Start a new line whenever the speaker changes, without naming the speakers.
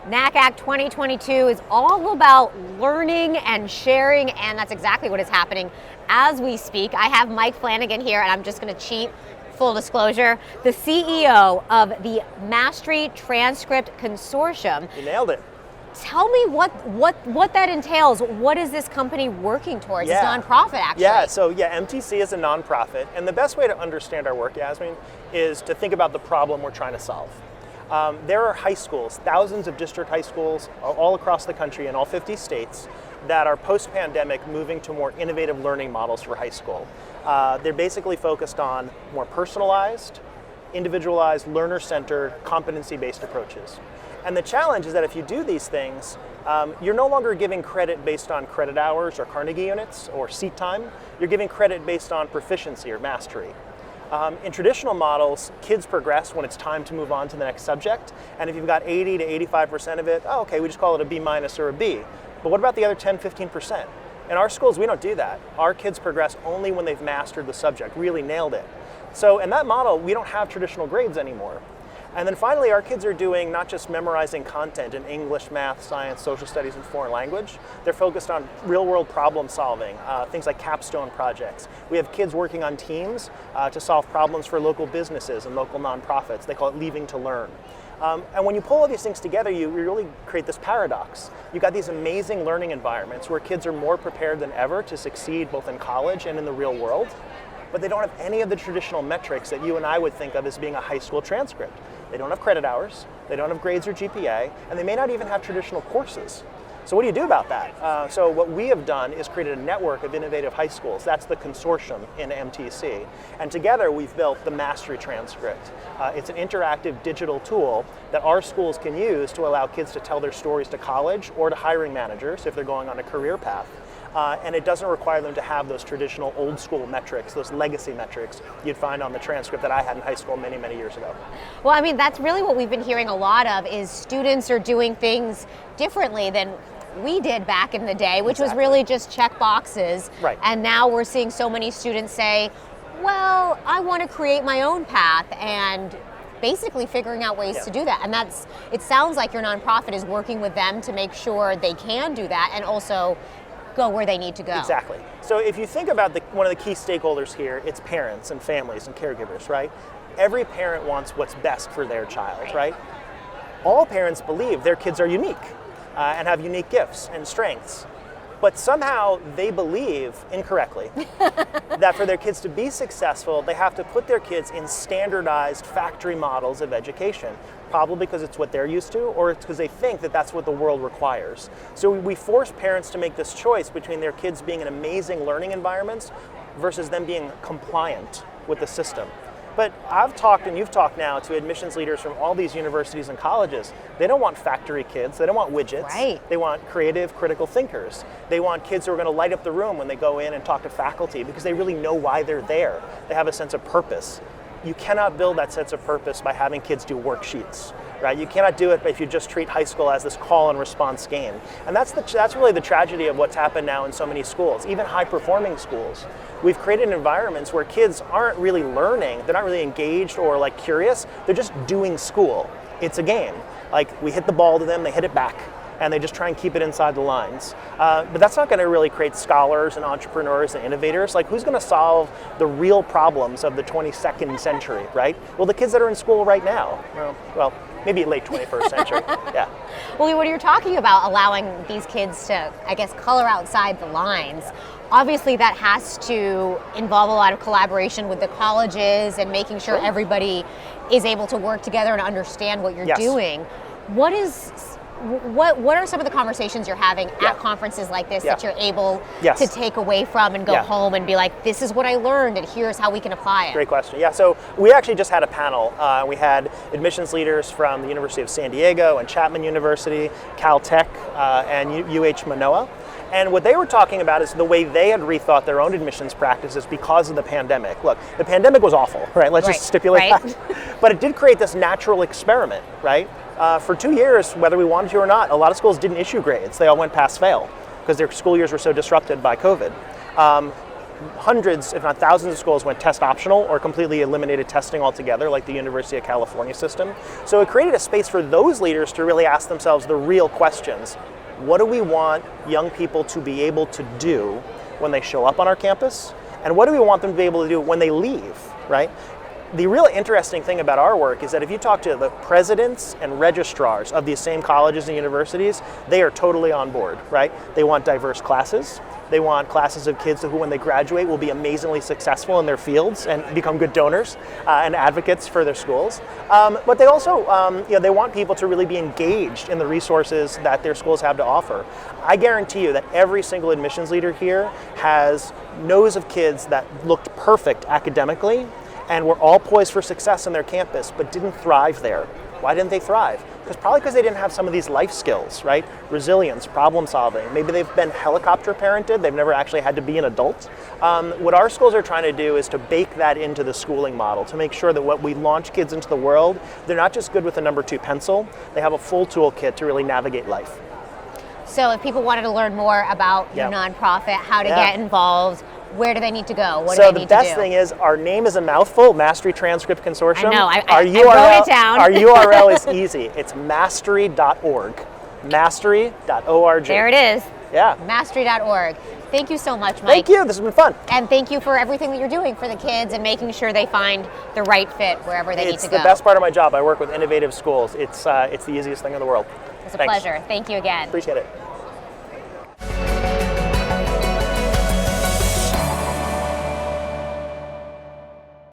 NACAC 2022 is all about learning and sharing, and that's exactly what is happening as we speak. I have Mike Flanagan here, and I'm just going to cheat, full disclosure, the CEO of the Mastery Transcript Consortium.
You nailed it.
Tell me what that entails. What is this company working towards? It's a nonprofit, actually.
MTC is a nonprofit, and the best way to understand our work, Yasmin, is to think about the problem we're trying to solve. There are high schools, thousands of district high schools all across the country in all 50 states that are post-pandemic moving to more innovative learning models for high school. They're basically focused on more personalized, individualized, learner-centered, competency-based approaches. And the challenge is that if you do these things, you're no longer giving credit based on credit hours or Carnegie units or seat time. You're giving credit based on proficiency or mastery. In traditional models, kids progress when it's time to move on to the next subject. And if you've got 80 to 85% of it, we just call it a B- or a B. But what about the other 10, 15%? In our schools, we don't do that. Our kids progress only when they've mastered the subject, really nailed it. So in that model, we don't have traditional grades anymore. And then finally, our kids are doing not just memorizing content in English, math, science, social studies, and foreign language. They're focused on real-world problem solving, things like capstone projects. We have kids working on teams to solve problems for local businesses and local nonprofits. They call it leaving to learn. And when you pull all these things together, you really create this paradox. You've got these amazing learning environments where kids are more prepared than ever to succeed both in college and in the real world, but they don't have any of the traditional metrics that you and I would think of as being a high school transcript. They don't have credit hours, they don't have grades or GPA, and they may not even have traditional courses. So what do you do about that? So what we have done is created a network of innovative high schools. That's the consortium in MTC. And together we've built the Mastery Transcript. It's an interactive digital tool that our schools can use to allow kids to tell their stories to college or to hiring managers if they're going on a career path. And it doesn't require them to have those traditional old school metrics, those legacy metrics you'd find on the transcript that I had in high school many, many years ago.
Well, I mean, that's really what we've been hearing a lot of is students are doing things differently than we did back in the day, which was really just check boxes.
Right.
And now we're seeing so many students say, well, I want to create my own path, and basically figuring out ways to do that. And it sounds like your nonprofit is working with them to make sure they can do that and also go where they need to go.
Exactly. So if you think about one of the key stakeholders here, it's parents and families and caregivers, right? Every parent wants what's best for their child, right? All parents believe their kids are unique and have unique gifts and strengths. But somehow they believe, incorrectly, that for their kids to be successful, they have to put their kids in standardized factory models of education, probably because it's what they're used to, or it's because they think that that's what the world requires. So we force parents to make this choice between their kids being in amazing learning environments versus them being compliant with the system. But I've talked, and you've talked now, to admissions leaders from all these universities and colleges. They don't want factory kids. They don't want widgets.
Right.
They want creative, critical thinkers. They want kids who are going to light up the room when they go in and talk to faculty because they really know why they're there. They have a sense of purpose. You cannot build that sense of purpose by having kids do worksheets, right? You cannot do it if you just treat high school as this call and response game. And that's really the tragedy of what's happened now in so many schools, even high-performing schools. We've created environments where kids aren't really learning, they're not really engaged or curious, they're just doing school. It's a game. We hit the ball to them, they hit it back, and they just try and keep it inside the lines. But that's not going to really create scholars and entrepreneurs and innovators. Who's going to solve the real problems of the 22nd century, right? Well, the kids that are in school right now. Well, maybe late 21st century, yeah.
Well, when you're talking about allowing these kids to, color outside the lines, obviously that has to involve a lot of collaboration with the colleges and making sure everybody is able to work together and understand what you're doing. What are some of the conversations you're having at conferences like this that you're able to take away from and go home and be like, this is what I learned and here's how we can apply it?
Great question. Yeah, so we actually just had a panel. We had admissions leaders from the University of San Diego and Chapman University, Caltech, and UH Manoa. And what they were talking about is the way they had rethought their own admissions practices because of the pandemic. Look, the pandemic was awful, right? Let's just stipulate that. But it did create this natural experiment, right? For 2 years, whether we wanted to or not, a lot of schools didn't issue grades. They all went pass-fail because their school years were so disrupted by COVID. hundreds, if not thousands of schools went test optional or completely eliminated testing altogether, like the University of California system. So it created a space for those leaders to really ask themselves the real questions. What do we want young people to be able to do when they show up on our campus? And what do we want them to be able to do when they leave, right? The real interesting thing about our work is that if you talk to the presidents and registrars of these same colleges and universities, they are totally on board, right? They want diverse classes. They want classes of kids who, when they graduate, will be amazingly successful in their fields and become good donors and advocates for their schools. But they also, they want people to really be engaged in the resources that their schools have to offer. I guarantee you that every single admissions leader here knows of kids that looked perfect academically and were all poised for success on their campus, but didn't thrive there. Why didn't they thrive? Probably because they didn't have some of these life skills, right? Resilience, problem solving. Maybe they've been helicopter parented, they've never actually had to be an adult. What our schools are trying to do is to bake that into the schooling model, to make sure that when we launch kids into the world, they're not just good with a number 2 pencil, they have a full toolkit to really navigate life.
So if people wanted to learn more about your nonprofit, how to get involved, where do they need to go? What do they need to do? So the
best thing is, our name is a mouthful, Mastery Transcript Consortium.
I know, I wrote it down.
Our URL is easy. It's mastery.org. Mastery.org.
There it is.
Yeah.
Mastery.org. Thank you so much, Mike.
Thank you. This has been fun.
And thank you for everything that you're doing for the kids and making sure they find the right fit wherever they need to go.
It's the best part of my job. I work with innovative schools. It's the easiest thing in the world.
It's a pleasure. Thank you again.
Appreciate it.